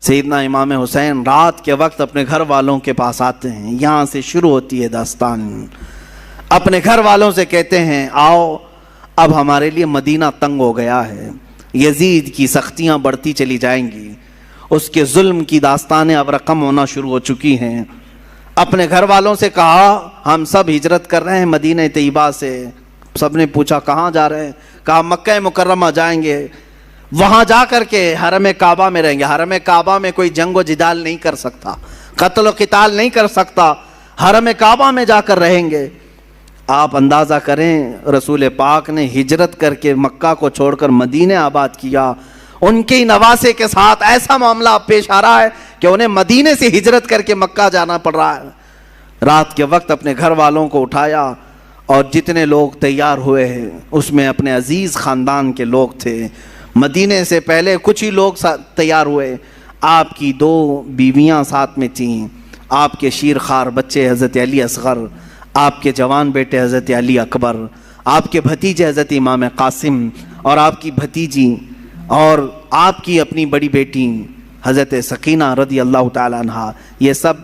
سیدنا امام حسین رات کے وقت اپنے گھر والوں کے پاس آتے ہیں. یہاں سے شروع ہوتی ہے داستان. اپنے گھر والوں سے کہتے ہیں آؤ اب ہمارے لیے مدینہ تنگ ہو گیا ہے, یزید کی سختیاں بڑھتی چلی جائیں گی, اس کے ظلم کی داستانیں اب رقم ہونا شروع ہو چکی ہیں. اپنے گھر والوں سے کہا ہم سب ہجرت کر رہے ہیں مدینہ طیبہ سے. سب نے پوچھا کہاں جا رہے ہیں؟ کہا مکہ مکرمہ جائیں گے, وہاں جا کر کے حرم کعبہ میں رہیں گے. حرم کعبہ میں کوئی جنگ و جدال نہیں کر سکتا, قتل و قتال نہیں کر سکتا, حرم کعبہ میں جا کر رہیں گے. آپ اندازہ کریں رسول پاک نے ہجرت کر کے مکہ کو چھوڑ کر مدینہ آباد کیا. ان کے نواسے کے ساتھ ایسا معاملہ پیش آ رہا ہے کہ انہیں مدینے سے ہجرت کر کے مکہ جانا پڑ رہا ہے. رات کے وقت اپنے گھر والوں کو اٹھایا اور جتنے لوگ تیار ہوئے ہیں اس میں اپنے عزیز خاندان کے لوگ تھے. مدینے سے پہلے کچھ ہی لوگ تیار ہوئے. آپ کی 2 بیویاں ساتھ میں تھیں, آپ کے شیرخوار بچے حضرت علی اصغر, آپ کے جوان بیٹے حضرت علی اکبر, آپ کے بھتیجے حضرت امام قاسم اور آپ کی بھتیجی اور آپ کی اپنی بڑی بیٹی حضرت سکینہ رضی اللہ تعالیٰ عنہا. یہ سب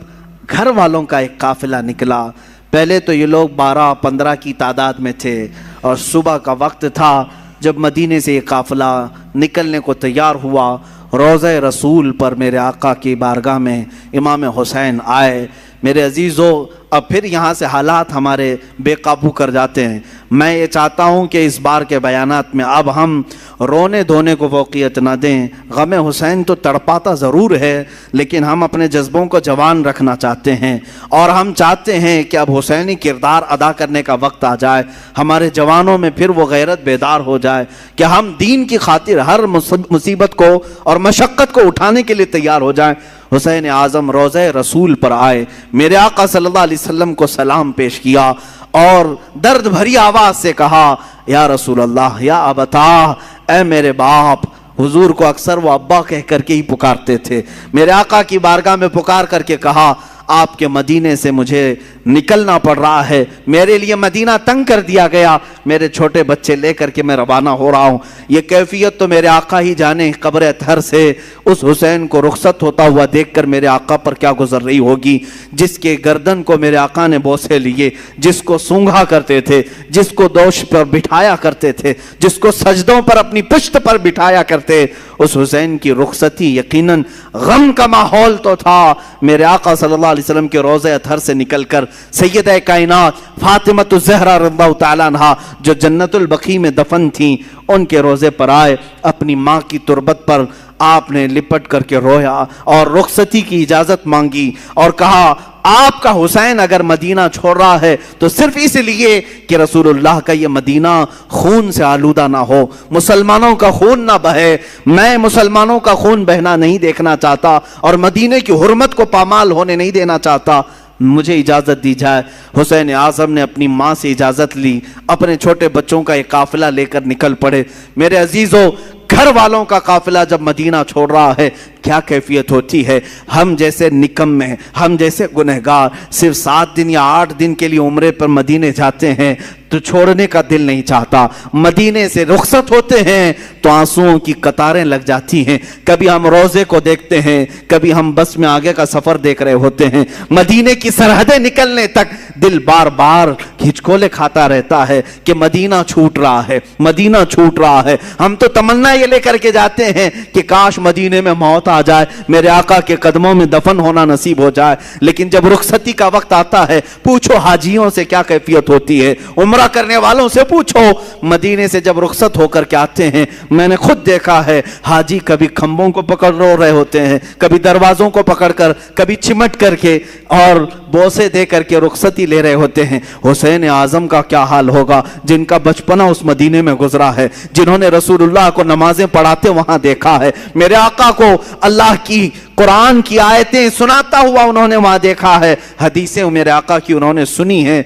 گھر والوں کا ایک قافلہ نکلا. پہلے تو یہ لوگ 12-15 کی تعداد میں تھے اور صبح کا وقت تھا جب مدینے سے یہ قافلہ نکلنے کو تیار ہوا. روضہ رسول پر میرے آقا کی بارگاہ میں امام حسین آئے. میرے عزیزو اب پھر یہاں سے حالات ہمارے بے قابو کر جاتے ہیں. میں یہ چاہتا ہوں کہ اس بار کے بیانات میں اب ہم رونے دھونے کو فوقیت نہ دیں. غم حسین تو تڑپاتا ضرور ہے لیکن ہم اپنے جذبوں کو جوان رکھنا چاہتے ہیں اور ہم چاہتے ہیں کہ اب حسینی کردار ادا کرنے کا وقت آ جائے. ہمارے جوانوں میں پھر وہ غیرت بیدار ہو جائے کہ ہم دین کی خاطر ہر مصیبت کو اور مشقت کو اٹھانے کے لیے تیار ہو جائیں. حسین اعظم روضہ رسول پر آئے, میرے آقا صلی اللہ علیہ وسلم کو سلام پیش کیا اور درد بھری آواز سے کہا یا رسول اللہ, یا ابتا, اے میرے باپ. حضور کو اکثر وہ ابا کہہ کر کے ہی پکارتے تھے. میرے آقا کی بارگاہ میں پکار کر کے کہا آپ کے مدینے سے مجھے نکلنا پڑ رہا ہے, میرے لیے مدینہ تنگ کر دیا گیا, میرے چھوٹے بچے لے کر کے میں روانہ ہو رہا ہوں. یہ کیفیت تو میرے آقا ہی جانے. قبر اطہر سے اس حسین کو رخصت ہوتا ہوا دیکھ کر میرے آقا پر کیا گزر رہی ہوگی, جس کے گردن کو میرے آقا نے بوسے لیے, جس کو سونگھا کرتے تھے, جس کو دوش پر بٹھایا کرتے تھے, جس کو سجدوں پر اپنی پشت پر بٹھایا کرتے. اس حسین کی رخصتی یقیناً غم کا ماحول تو تھا. میرے آقا صلی اللہ علیہ وسلم کے روضہ اطہر سے نکل کر سیدہ کائنات فاطمہ الزہرا رضی اللہ تعالیٰ عنہا جو جنت البقیع میں دفن تھیں ان کے روضے پر آئے. اپنی ماں کی تربت پر آپ نے لپٹ کر کے رویا اور رخصتی کی اجازت مانگی اور کہا آپ کا حسین اگر مدینہ چھوڑ رہا ہے تو صرف اس لیے کہ رسول اللہ کا یہ مدینہ خون سے آلودہ نہ ہو, مسلمانوں کا خون نہ بہے. میں مسلمانوں کا خون بہنا نہیں دیکھنا چاہتا اور مدینے کی حرمت کو پامال ہونے نہیں دینا چاہتا, مجھے اجازت دی جائے. حسین اعظم نے اپنی ماں سے اجازت لی, اپنے چھوٹے بچوں کا ایک قافلہ لے کر نکل پڑے. میرے عزیزو گھر والوں کا قافلہ جب مدینہ چھوڑ رہا ہے کیا کیفیت ہوتی ہے. ہم جیسے نکم میں, ہم جیسے گنہگار صرف 7 دن یا 8 دن کے لیے عمرے پر مدینے جاتے ہیں تو چھوڑنے کا دل نہیں چاہتا. مدینے سے رخصت ہوتے ہیں تو آنسوؤں کی قطاریں لگ جاتی ہیں. کبھی ہم روزے کو دیکھتے ہیں, کبھی ہم بس میں آگے کا سفر دیکھ رہے ہوتے ہیں. مدینے کی سرحدیں نکلنے تک دل بار بار ہچکولے کھاتا رہتا ہے کہ مدینہ چھوٹ رہا ہے, مدینہ چھوٹ رہا ہے. ہم تو تمنا یہ لے کر کے جاتے ہیں کہ کاش مدینے میں موت آ جائے, میرے آقا کے قدموں میں دفن ہونا نصیب ہو جائے. لیکن جب رخصتی کا وقت آتا ہے پوچھو حاجیوں سے کیا کیفیت ہوتی ہے, عمرہ کرنے والوں سے پوچھو. مدینے سے جب رخصت ہو کر کے آتے ہیں میں نے خود دیکھا ہے حاجی کبھی کھمبوں کو پکڑ رو رہے ہوتے ہیں, کبھی دروازوں کو پکڑ کر, کبھی چمٹ کر کے اور بوسے دے کر کے رخصتی لے رہے ہوتے ہیں. حسین اعظم کا کیا حال ہوگا جن کا بچپنا اس مدینے میں گزرا ہے, جنہوں نے رسول اللہ کو نمازیں پڑھاتے وہاں دیکھا ہے, میرے آقا کو اللہ کی قرآن کی آیتیں سناتا ہوا انہوں نے وہاں دیکھا ہے, حدیثیں میرے آقا کی انہوں نے سنی ہیں,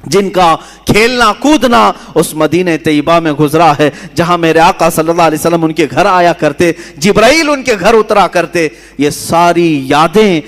جن کا کھیلنا کودنا اس مدینہ طیبہ میں گزرا ہے جہاں میرے آقا صلی اللہ علیہ وسلم ان کے گھر آیا کرتے, جبرائیل ان کے گھر اترا کرتے. یہ ساری یادیں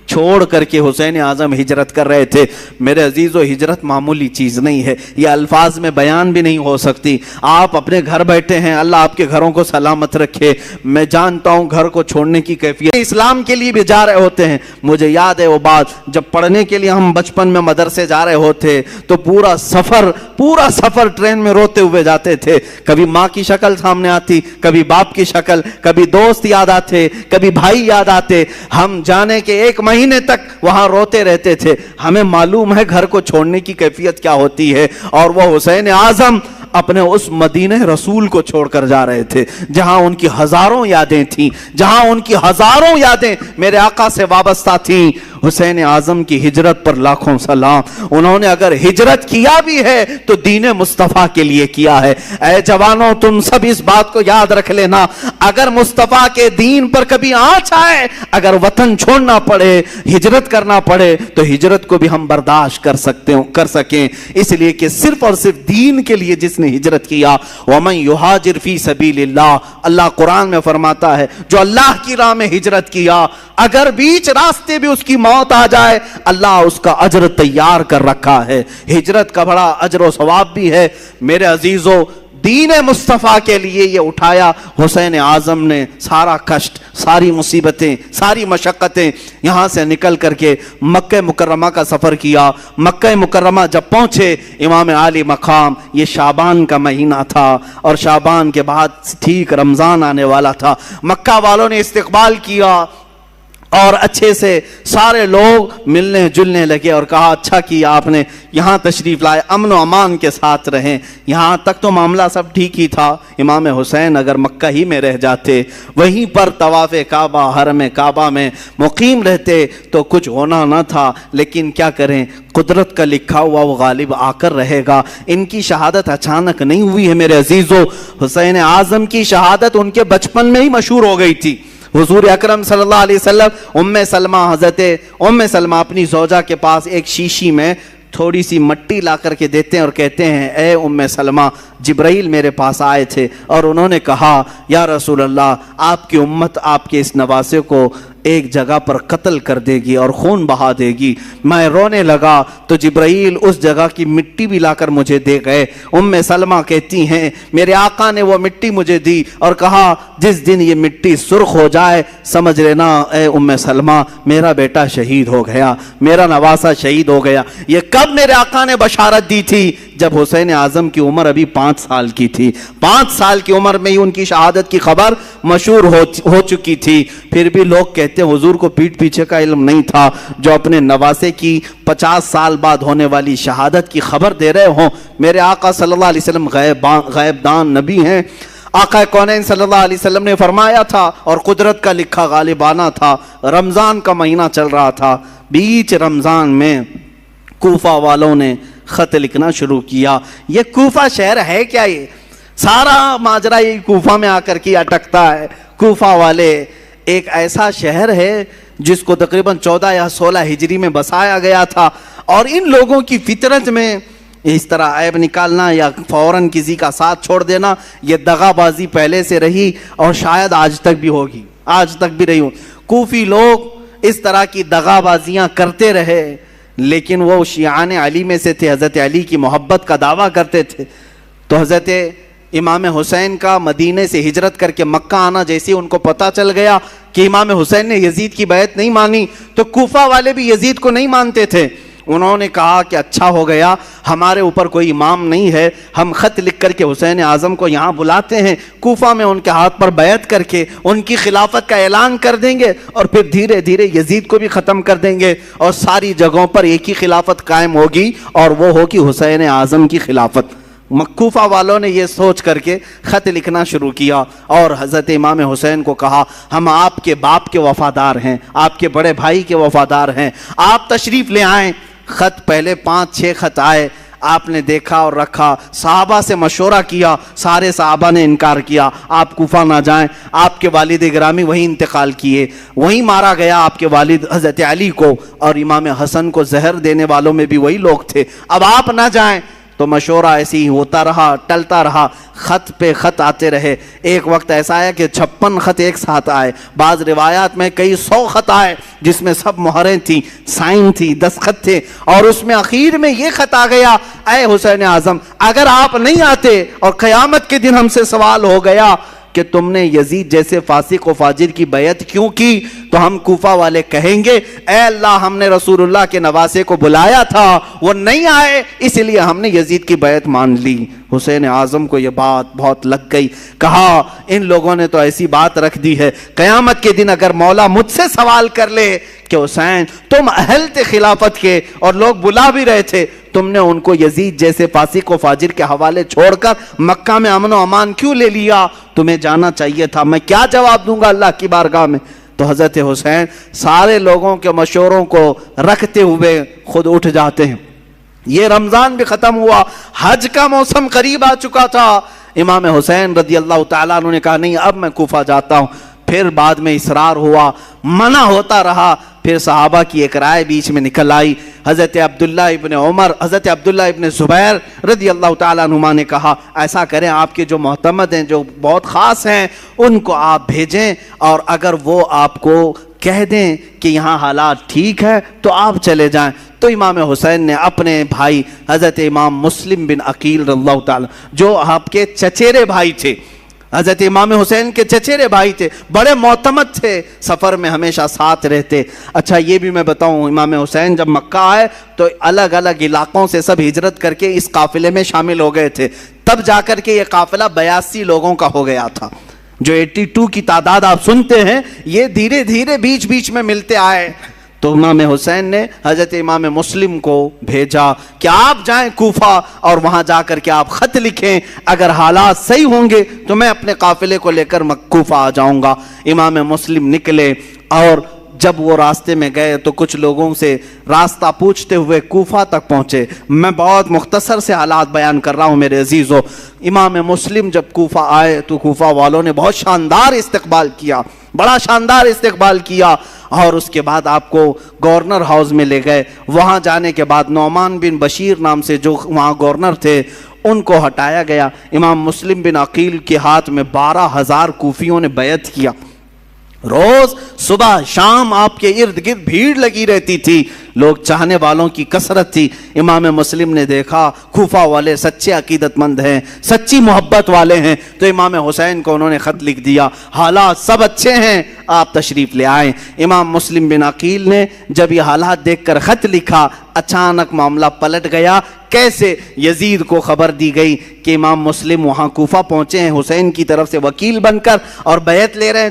چھوڑ کر کے حسین اعظم ہجرت کر رہے تھے۔ میرے عزیزو، ہجرت معمولی چیز نہیں ہے، یہ الفاظ میں بیان بھی نہیں ہو سکتی۔ آپ اپنے گھر بیٹھے ہیں، اللہ آپ کے گھروں کو سلامت رکھے۔ میں جانتا ہوں گھر کو چھوڑنے کی کیفیت، اسلام کے لیے بھی جا رہے ہوتے ہیں۔ مجھے یاد ہے وہ بات، جب پڑھنے کے لیے ہم بچپن میں مدرسے جا رہے ہوتے تو پورا سفر ٹرین میں روتے ہوئے جاتے تھے۔ کبھی ماں کی شکل سامنے آتی، کبھی باپ کی شکل، کبھی دوست یاد آتے، کبھی بھائی یاد آتے۔ ہم جانے کے 1 مہینے تک وہاں روتے رہتے تھے۔ ہمیں معلوم ہے گھر کو چھوڑنے کی کیفیت کیا ہوتی ہے، اور وہ حسین اعظم اپنے اس مدینہ رسول کو چھوڑ کر جا رہے تھے جہاں ان کی ہزاروں یادیں تھیں، جہاں ان کی ہزاروں یادیں میرے آقا سے وابستہ تھیں۔ حسین اعظم کی ہجرت پر لاکھوں سلام۔ انہوں نے اگر ہجرت کیا بھی ہے تو دین مصطفیٰ کے لیے کیا ہے۔ اے جوانوں، تم سب اس بات کو یاد رکھ لینا، اگر مصطفیٰ کے دین پر کبھی آنچ آئے، اگر وطن چھوڑنا پڑے، ہجرت کرنا پڑے، تو ہجرت کو بھی ہم برداشت کر سکیں، اس لیے کہ صرف اور صرف دین کے لیے جس نے ہجرت کیا۔ وَمَن يُهَاجِرْ فِي سَبِيلِ اللَّهِ، اللہ قرآن میں فرماتا ہے جو اللہ کی راہ میں ہجرت کیا، اگر بیچ راستے بھی اس کی موت آ جائے، اللہ اس کا اجر تیار کر رکھا ہے۔ ہجرت کا بڑا اجر و ثواب بھی ہے۔ میرے عزیزو، دین مصطفیٰ کے لیے یہ اٹھایا حسین اعظم نے، سارا کشٹ، ساری مصیبتیں، ساری مشقتیں، یہاں سے نکل کر کے مکہ مکرمہ کا سفر کیا۔ مکہ مکرمہ جب پہنچے، امام عالی مقام، یہ شعبان کا مہینہ تھا، اور شعبان کے بعد ٹھیک رمضان آنے والا تھا۔ مکہ والوں نے استقبال کیا، اور اچھے سے سارے لوگ ملنے جلنے لگے، اور کہا اچھا کیا آپ نے یہاں تشریف لائے، امن و امان کے ساتھ رہیں۔ یہاں تک تو معاملہ سب ٹھیک ہی تھا۔ امام حسین اگر مکہ ہی میں رہ جاتے، وہیں پر طواف کعبہ، حرم کعبہ میں مقیم رہتے، تو کچھ ہونا نہ تھا۔ لیکن کیا کریں، قدرت کا لکھا ہوا وہ غالب آ کر رہے گا۔ ان کی شہادت اچانک نہیں ہوئی ہے میرے عزیزو، حسین اعظم کی شہادت ان کے بچپن میں ہی مشہور ہو گئی تھی۔ حضور اکرم صلی اللہ علیہ وسلم، حضرت ام سلمہ اپنی زوجہ کے پاس ایک شیشی میں تھوڑی سی مٹی لا کر کے دیتے ہیں اور کہتے ہیں اے ام سلمہ، جبرائیل میرے پاس آئے تھے اور انہوں نے کہا یا رسول اللہ، آپ کی امت آپ کے اس نواسے کو ایک جگہ پر قتل کر دے گی اور خون بہا دے گی۔ میں رونے لگا تو جبرائیل اس جگہ کی مٹی بھی لا کر مجھے دے گئے۔ ام سلمہ کہتی ہیں میرے آقا نے وہ مٹی مجھے دی اور کہا جس دن یہ مٹی سرخ ہو جائے سمجھ لینا اے ام سلمہ میرا بیٹا شہید ہو گیا، میرا نواسہ شہید ہو گیا۔ یہ کب میرے آقا نے بشارت دی تھی؟ جب حسین اعظم کی عمر ابھی 5 سال کی تھی۔ 5 سال کی عمر میں ہی ان کی شہادت کی خبر مشہور ہو چکی تھی۔ پھر بھی لوگ کہتے ہیں حضور کو پیٹھ پیچھے کا علم نہیں تھا، جو اپنے نواسے کی 50 سال بعد ہونے والی شہادت کی خبر دے رہے ہوں۔ میرے آقا صلی اللہ علیہ وسلم غیب دان نبی ہیں۔ آقا کونین صلی اللہ علیہ وسلم نے فرمایا تھا اور قدرت کا لکھا غالبانہ تھا، رمضان کا مہینہ چل رہا تھا، بیچ رمضان میں کوفہ والوں نے خط لکھنا شروع کیا۔ یہ کوفہ شہر ہے کیا؟ یہ سارا ماجرا یہ کوفہ میں آ کر کے اٹکتا ہے۔ کوفہ والے ایک ایسا شہر ہے جس کو تقریباً 14 یا 16 ہجری میں بسایا گیا تھا، اور ان لوگوں کی فطرت میں اس طرح عیب نکالنا یا فوراً کسی کا ساتھ چھوڑ دینا، یہ دغا بازی پہلے سے رہی اور شاید آج تک بھی ہوگی، آج تک بھی رہی ہوں۔ کوفی لوگ اس طرح کی دغا بازیاں کرتے رہے، لیکن وہ شیعان علی میں سے تھے، حضرت علی کی محبت کا دعویٰ کرتے تھے۔ تو حضرت امام حسین کا مدینے سے ہجرت کر کے مکہ آنا جیسے ان کو پتہ چل گیا کہ امام حسین نے یزید کی بیعت نہیں مانی، تو کوفہ والے بھی یزید کو نہیں مانتے تھے۔ انہوں نے کہا کہ اچھا ہو گیا، ہمارے اوپر کوئی امام نہیں ہے، ہم خط لکھ کر کے حسین اعظم کو یہاں بلاتے ہیں، کوفہ میں ان کے ہاتھ پر بیعت کر کے ان کی خلافت کا اعلان کر دیں گے، اور پھر دھیرے دھیرے یزید کو بھی ختم کر دیں گے، اور ساری جگہوں پر ایک ہی خلافت قائم ہوگی، اور وہ ہوگی حسین اعظم کی خلافت۔ کوفہ والوں نے یہ سوچ کر کے خط لکھنا شروع کیا اور حضرت امام حسین کو کہا ہم آپ کے باپ کے وفادار ہیں، آپ کے بڑے بھائی کے وفادار ہیں، آپ تشریف لے آئیں۔ خط پہلے 5-6 خط آئے، آپ نے دیکھا اور رکھا، صحابہ سے مشورہ کیا، سارے صحابہ نے انکار کیا، آپ کوفہ نہ جائیں۔ آپ کے والد گرامی وہیں انتقال کیے، وہیں مارا گیا آپ کے والد حضرت علی کو، اور امام حسن کو زہر دینے والوں میں بھی وہی لوگ تھے۔ اب آپ نہ جائیں تو مشورہ ایسے ہی ہوتا رہا، ٹلتا رہا، خط پہ خط آتے رہے۔ ایک وقت ایسا آیا کہ 56 خط ایک ساتھ آئے، بعض روایات میں کئی 100 خط آئے جس میں سب مہریں تھیں، سائن تھی، دستخط تھے، اور اس میں آخر میں یہ خط آ گیا، اے حسین اعظم اگر آپ نہیں آتے اور قیامت کے دن ہم سے سوال ہو گیا کہ تم نے یزید جیسے فاسق و فاجر کی بیعت کیوں کی، تو ہم کوفہ والے کہیں گے اے اللہ ہم نے رسول اللہ کے نواسے کو بلایا تھا، وہ نہیں آئے، اس لیے ہم نے یزید کی بیعت مان لی۔ حسین اعظم کو یہ بات بہت لگ گئی، کہا ان لوگوں نے تو ایسی بات رکھ دی ہے، قیامت کے دن اگر مولا مجھ سے سوال کر لے کہ حسین تم اہل تھے خلافت کے اور لوگ بلا بھی رہے تھے، تم نے ان کو یزید جیسے فاسق و فاجر کے حوالے چھوڑ کر مکہ میں امن و امان کیوں لے لیا، تمہیں جانا چاہیے تھا، میں کیا جواب دوں گا اللہ کی بارگاہ میں؟ تو حضرت حسین سارے لوگوں کے مشوروں کو رکھتے ہوئے خود اٹھ جاتے ہیں۔ یہ رمضان بھی ختم ہوا، حج کا موسم قریب آ چکا تھا، امام حسین رضی اللہ تعالیٰ عنہ نے کہا نہیں اب میں کوفہ جاتا ہوں، پھر بعد میں اصرار ہوا، منع ہوتا رہا، پھر صحابہ کی ایک رائے بیچ میں نکل آئی، حضرت عبداللہ ابن عمر، حضرت عبداللہ ابن زبیر رضی اللہ تعالیٰ عنہما نے کہا ایسا کریں آپ کے جو معتمد ہیں جو بہت خاص ہیں ان کو آپ بھیجیں، اور اگر وہ آپ کو کہہ دیں کہ یہاں حالات ٹھیک ہے تو آپ چلے جائیں۔ تو امام حسین نے اپنے بھائی حضرت امام مسلم بن عقیل رضی اللہ تعالیٰ جو آپ کے چچیرے بھائی تھے، حضرت امام حسین کے چچیرے بھائی تھے، بڑے معتمد تھے، سفر میں ہمیشہ ساتھ رہتے۔ اچھا یہ بھی میں بتاؤں، امام حسین جب مکہ آئے تو الگ الگ علاقوں سے سب ہجرت کر کے اس قافلے میں شامل ہو گئے تھے، تب جا کر کے یہ قافلہ 82 لوگوں کا ہو گیا تھا۔ جو 82 کی تعداد آپ سنتے ہیں یہ دھیرے دھیرے بیچ بیچ میں ملتے آئے۔ تو امام حسین نے حضرت امام مسلم کو بھیجا کہ آپ جائیں کوفہ اور وہاں جا کر کے آپ خط لکھیں، اگر حالات صحیح ہوں گے تو میں اپنے قافلے کو لے کر کوفہ آ جاؤں گا۔ امام مسلم نکلے اور جب وہ راستے میں گئے تو کچھ لوگوں سے راستہ پوچھتے ہوئے کوفہ تک پہنچے۔ میں بہت مختصر سے حالات بیان کر رہا ہوں میرے عزیزو۔ امام مسلم جب کوفہ آئے تو کوفہ والوں نے بہت شاندار استقبال کیا، بڑا شاندار استقبال کیا، اور اس کے بعد آپ کو گورنر ہاؤس میں لے گئے۔ وہاں جانے کے بعد نعمان بن بشیر نام سے جو وہاں گورنر تھے ان کو ہٹایا گیا۔ امام مسلم بن عقیل کے ہاتھ میں 12,000 کوفیوں نے بیعت کیا۔ روز صبح شام آپ کے ارد گرد بھیڑ لگی رہتی تھی، لوگ چاہنے والوں کی کثرت تھی۔ امام مسلم نے دیکھا کوفہ والے سچے عقیدت مند ہیں، سچی محبت والے ہیں، تو امام حسین کو انہوں نے خط لکھ دیا، حالات سب اچھے ہیں آپ تشریف لے آئیں۔ امام مسلم بن عقیل نے جب یہ حالات دیکھ کر خط لکھا، اچانک معاملہ پلٹ گیا۔ کیسے؟ یزید کو خبر دی گئی کہ امام مسلم وہاں کوفہ پہنچے ہیں حسین کی طرف سے وکیل بن کر اور بیعت لے رہے ہیں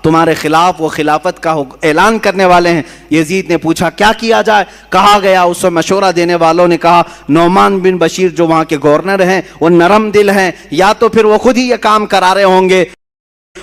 تمہارے خلاف وہ خلافت کا اعلان کرنے والے ہیں۔ یزید نے پوچھا کیا کیا جائے؟ کہا گیا، اس سے مشورہ دینے والوں نے کہا نعمان بن بشیر جو وہاں کے گورنر ہیں وہ نرم دل ہیں، یا تو پھر وہ خود ہی یہ کام کرا رہے ہوں گے،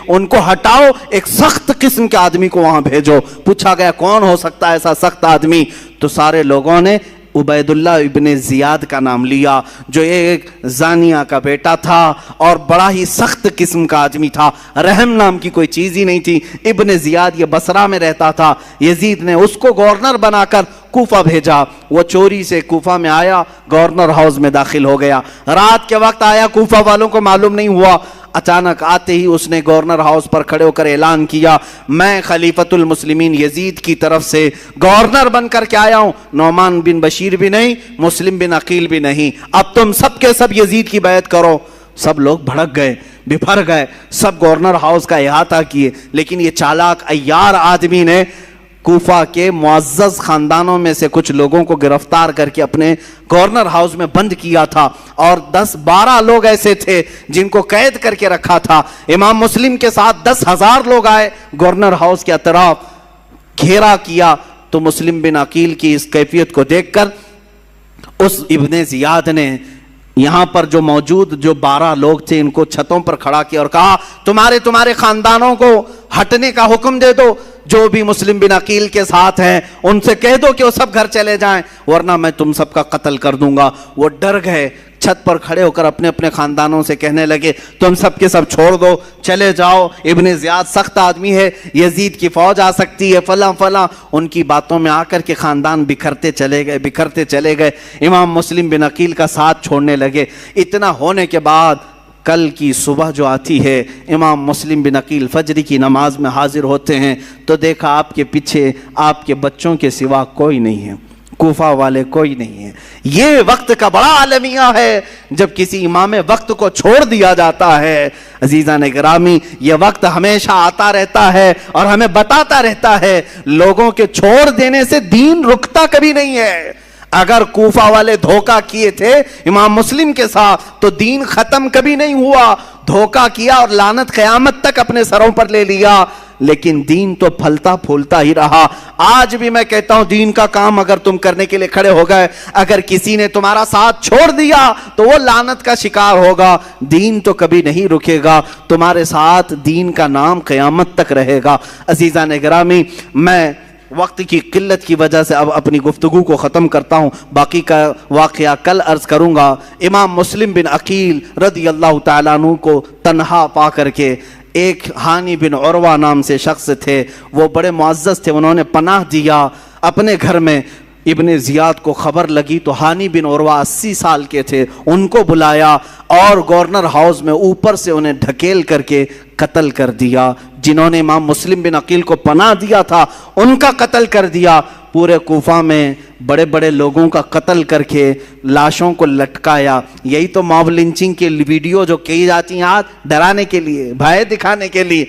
ان کو ہٹاؤ، ایک سخت قسم کے آدمی کو وہاں بھیجو۔ پوچھا گیا کون ہو سکتا ہے ایسا سخت آدمی؟ تو سارے لوگوں نے عبید اللہ ابن زیاد کا نام لیا، جو ایک زانیہ کا بیٹا تھا اور بڑا ہی سخت قسم کا آدمی تھا، رحم نام کی کوئی چیز ہی نہیں تھی۔ ابن زیاد یہ بصرہ میں رہتا تھا، یزید نے اس کو گورنر بنا کر کوفہ بھیجا۔ وہ چوری سے کوفہ میں آیا، گورنر ہاؤس میں داخل ہو گیا، رات کے وقت آیا، کوفہ والوں کو معلوم نہیں ہوا۔ اچانک آتے ہی اس نے گورنر ہاؤس پر کھڑے ہو کر اعلان کیا میں خلیفۃ المسلمین یزید کی طرف سے گورنر بن کر کے آیا ہوں، نعمان بن بشیر بھی نہیں، مسلم بن عقیل بھی نہیں، اب تم سب کے سب یزید کی بیعت کرو۔ سب لوگ بھڑک گئے، بپھر گئے، سب گورنر ہاؤس کا احاطہ کیے، لیکن یہ چالاک عیار آدمی نے کوفہ کے معزز خاندانوں میں سے کچھ لوگوں کو گرفتار کر کے اپنے گورنر ہاؤس میں بند کیا تھا، اور 10-12 لوگ ایسے تھے جن کو قید کر کے رکھا تھا۔ امام مسلم کے ساتھ 10,000 لوگ آئے، گورنر ہاؤس کے اطراف گھیرا کیا۔ تو مسلم بن عقیل کی اس کیفیت کو دیکھ کر اس ابن زیاد نے یہاں پر جو موجود جو 12 لوگ تھے ان کو چھتوں پر کھڑا کیا اور کہا تمہارے خاندانوں کو ہٹنے کا حکم دے دو، جو بھی مسلم بن عقیل کے ساتھ ہیں ان سے کہہ دو کہ وہ سب گھر چلے جائیں ورنہ میں تم سب کا قتل کر دوں گا۔ وہ ڈر گئے، چھت پر کھڑے ہو کر اپنے اپنے خاندانوں سے کہنے لگے تم سب کے سب چھوڑ دو، چلے جاؤ، ابن زیاد سخت آدمی ہے، یزید کی فوج آ سکتی ہے، فلاں فلاں۔ ان کی باتوں میں آ کر کے خاندان بکھرتے چلے گئے، امام مسلم بن عقیل کا ساتھ چھوڑنے لگے۔ اتنا ہونے کے بعد کل کی صبح جو آتی ہے، امام مسلم بن عقیل فجر کی نماز میں حاضر ہوتے ہیں تو دیکھا آپ کے پیچھے آپ کے بچوں کے سوا کوئی نہیں ہے، کوفہ والے کوئی نہیں ہے۔ یہ وقت کا بڑا عالمیہ ہے جب کسی امام وقت کو چھوڑ دیا جاتا ہے۔ عزیزان گرامی، یہ وقت ہمیشہ آتا رہتا ہے اور ہمیں بتاتا رہتا ہے لوگوں کے چھوڑ دینے سے دین رکتا کبھی نہیں ہے۔ اگر کوفہ والے دھوکہ کیے تھے امام مسلم کے ساتھ تو دین ختم کبھی نہیں ہوا، دھوکہ کیا اور لعنت قیامت تک اپنے سروں پر لے لیا، لیکن دین تو پھلتا پھولتا ہی رہا۔ آج بھی میں کہتا ہوں دین کا کام اگر تم کرنے کے لیے کھڑے ہو گئے، اگر کسی نے تمہارا ساتھ چھوڑ دیا تو وہ لعنت کا شکار ہوگا، دین تو کبھی نہیں رکے گا، تمہارے ساتھ دین کا نام قیامت تک رہے گا۔ عزیزان گرامی، میں وقت کی قلت کی وجہ سے اب اپنی گفتگو کو ختم کرتا ہوں، باقی کا واقعہ کل عرض کروں گا۔ امام مسلم بن عقیل رضی اللہ تعالیٰ عنہ کو تنہا پا کر کے ایک ہانی بن عروہ نام سے شخص تھے، وہ بڑے معزز تھے، انہوں نے پناہ دیا اپنے گھر میں۔ ابن زیاد کو خبر لگی تو ہانی بن عروہ 80 سال کے تھے، ان کو بلایا اور گورنر ہاؤس میں اوپر سے انہیں ڈھکیل کر کے قتل کر دیا۔ جنہوں نے امام مسلم بن عقیل کو پناہ دیا تھا ان کا قتل کر دیا۔ پورے کوفہ میں بڑے بڑے لوگوں کا قتل کر کے لاشوں کو لٹکایا۔ یہی تو موب لنچنگ کی ویڈیو جو کی جاتی ہیں آج، ڈرانے کے لیے، بھائے دکھانے کے لیے،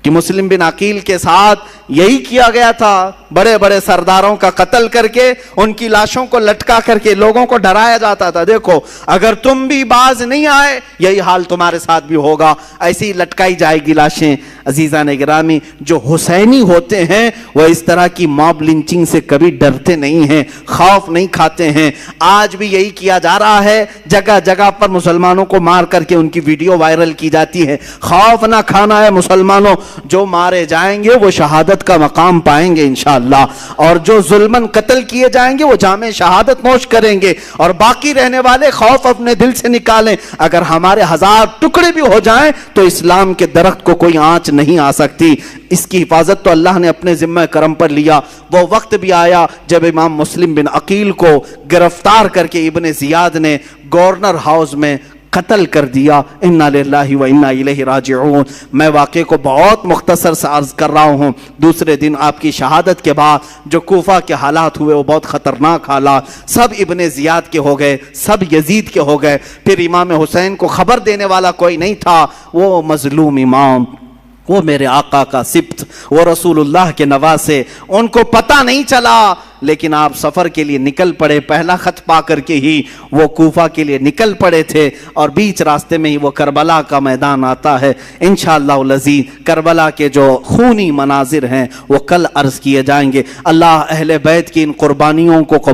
کہ مسلم بن عقیل کے ساتھ یہی کیا گیا تھا، بڑے بڑے سرداروں کا قتل کر کے ان کی لاشوں کو لٹکا کر کے لوگوں کو ڈرایا جاتا تھا، دیکھو اگر تم بھی باز نہیں آئے یہی حال تمہارے ساتھ بھی ہوگا، ایسی لٹکائی جائے گی لاشیں۔ عزیزان گرامی، جو حسینی ہوتے ہیں وہ اس طرح کی موب لنچنگ سے کبھی ڈرتے نہیں ہیں، خوف نہیں کھاتے ہیں۔ آج بھی یہی کیا جا رہا ہے، جگہ جگہ پر مسلمانوں کو مار کر کے ان کی ویڈیو وائرل کی جاتی ہے۔ خوف نہ کھانا ہے مسلمانوں، جو مارے جائیں گے وہ شہادت کا مقام پائیں گے انشاءاللہ، اور جو ظلماً قتل کیے جائیں گے وہ جامع شہادت نوش کریں گے، اور باقی رہنے والے خوف اپنے دل سے نکالیں۔ اگر ہمارے 1000 ٹکڑے بھی ہو جائیں تو اسلام کے درخت کو کوئی آنچ نہیں آ سکتی۔ اس کی حفاظت تو اللہ نے اپنے ذمہ کرم پر لیا۔ وہ وقت بھی آیا جب امام مسلم بن عقیل کو گرفتار کر کے ابن زیاد نے گورنر ہاؤس میں قتل کر دیا۔ انا للہ و انا الیہ راجعون۔ میں واقعے کو بہت مختصر سے عرض کر رہا ہوں۔ دوسرے دن آپ کی شہادت کے بعد جو کوفہ کے حالات ہوئے وہ بہت خطرناک حالات، سب ابن زیاد کے ہو گئے، سب یزید کے ہو گئے۔ پھر امام حسین کو خبر دینے والا کوئی نہیں تھا، وہ مظلوم امام، وہ میرے آقا کا سبط، وہ رسول اللہ کے نواسے، ان کو پتہ نہیں چلا، لیکن آپ سفر کے لیے نکل پڑے۔ پہلا خط پا کر کے ہی وہ کوفہ کے لیے نکل پڑے تھے، اور بیچ راستے میں ہی وہ کربلا کا میدان آتا ہے۔ انشاءاللہ العزیز کربلا کے جو خونی مناظر ہیں وہ کل عرض کیے جائیں گے۔ اللہ اہل بیت کی ان قربانیوں کو قبول